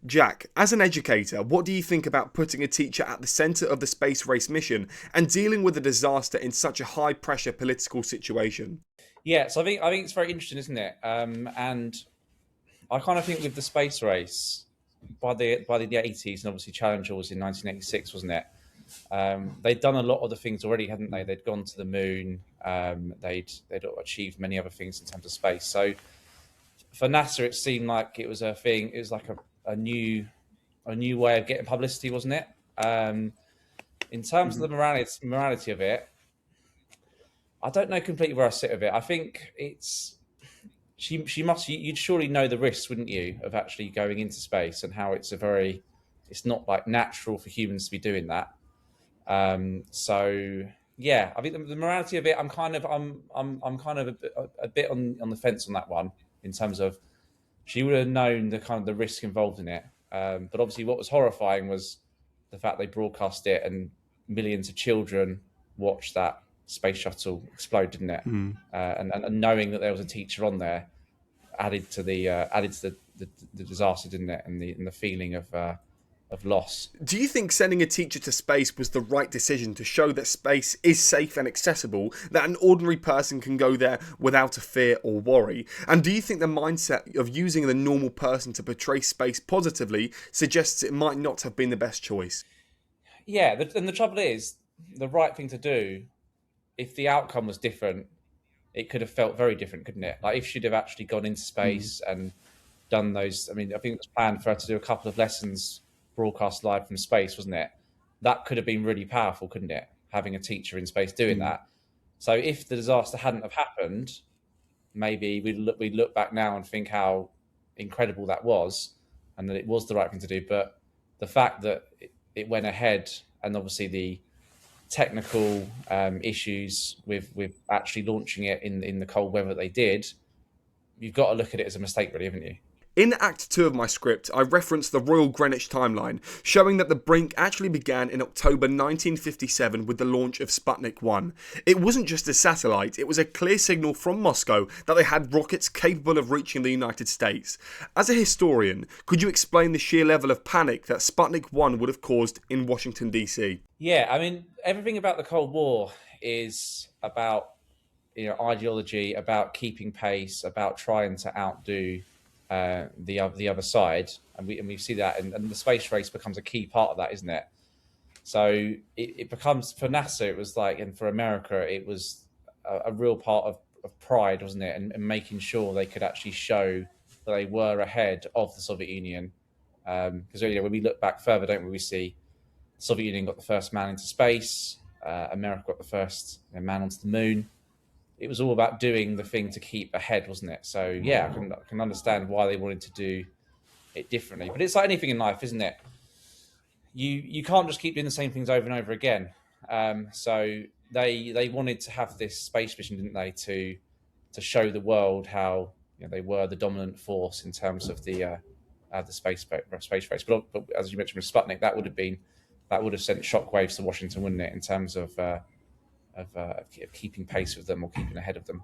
Jack, as an educator, what do you think about putting a teacher at the centre of the space race mission and dealing with a disaster in such a high-pressure political situation? Yeah, so I think it's very interesting, isn't it? And I kind of think with the space race by the 80s, and obviously Challenger was in 1986, wasn't it? They'd done a lot of the things already, hadn't they? They'd gone to the moon. They'd achieved many other things in terms of space. So for NASA, it seemed like it was a thing. It was like a new way of getting publicity, wasn't it? In terms of the morality of it, I don't know completely where I sit with it. I think it's she must. You'd surely know the risks, wouldn't you, of actually going into space and how it's not like natural for humans to be doing that. So yeah, I think the morality of it, I'm kind of a bit on the fence on that one in terms of she would have known the kind of the risk involved in it. But obviously, what was horrifying was the fact they broadcast it and millions of children watched that space shuttle explode, didn't it? And knowing that there was a teacher on there added to the disaster, didn't it? And the feeling of loss. Do you think sending a teacher to space was the right decision to show that space is safe and accessible, that an ordinary person can go there without a fear or worry? And do you think the mindset of using the normal person to portray space positively suggests it might not have been the best choice? Yeah, and the trouble is, the right thing to do, if the outcome was different, it could have felt very different, couldn't it? Like if she'd have actually gone into space and done those. I mean, I think it was planned for her to do a couple of lessons broadcast live from space, wasn't it? That could have been really powerful, couldn't it? Having a teacher in space doing that. So if the disaster hadn't have happened, maybe we'd look back now and think how incredible that was, and that it was the right thing to do. But the fact that it went ahead, and obviously the technical issues with actually launching it in the cold weather that they did, you've got to look at it as a mistake, really, haven't you? In Act 2 of my script, I referenced the Royal Greenwich timeline, showing that the brink actually began in October 1957 with the launch of Sputnik 1. It wasn't just a satellite, it was a clear signal from Moscow that they had rockets capable of reaching the United States. As a historian, could you explain the sheer level of panic that Sputnik 1 would have caused in Washington, D.C.? Yeah, I mean, everything about the Cold War is about ideology, about keeping pace, about trying to outdo the other side, and we see that, and the space race becomes a key part of that, isn't it? So it becomes for NASA, it was like, and for America, it was a real part of pride, wasn't it? And making sure they could actually show that they were ahead of the Soviet Union. Because when we look back further, don't we? We see the Soviet Union got the first man into space, America got the first man onto the moon. It was all about doing the thing to keep ahead, wasn't it? So yeah, I can understand why they wanted to do it differently. But it's like anything in life, isn't it? You can't just keep doing the same things over and over again. So they wanted to have this space mission, didn't they, to show the world how they were the dominant force in terms of the space race. But as you mentioned with Sputnik, that would have sent shockwaves to Washington, wouldn't it, in terms of keeping pace with them or keeping ahead of them.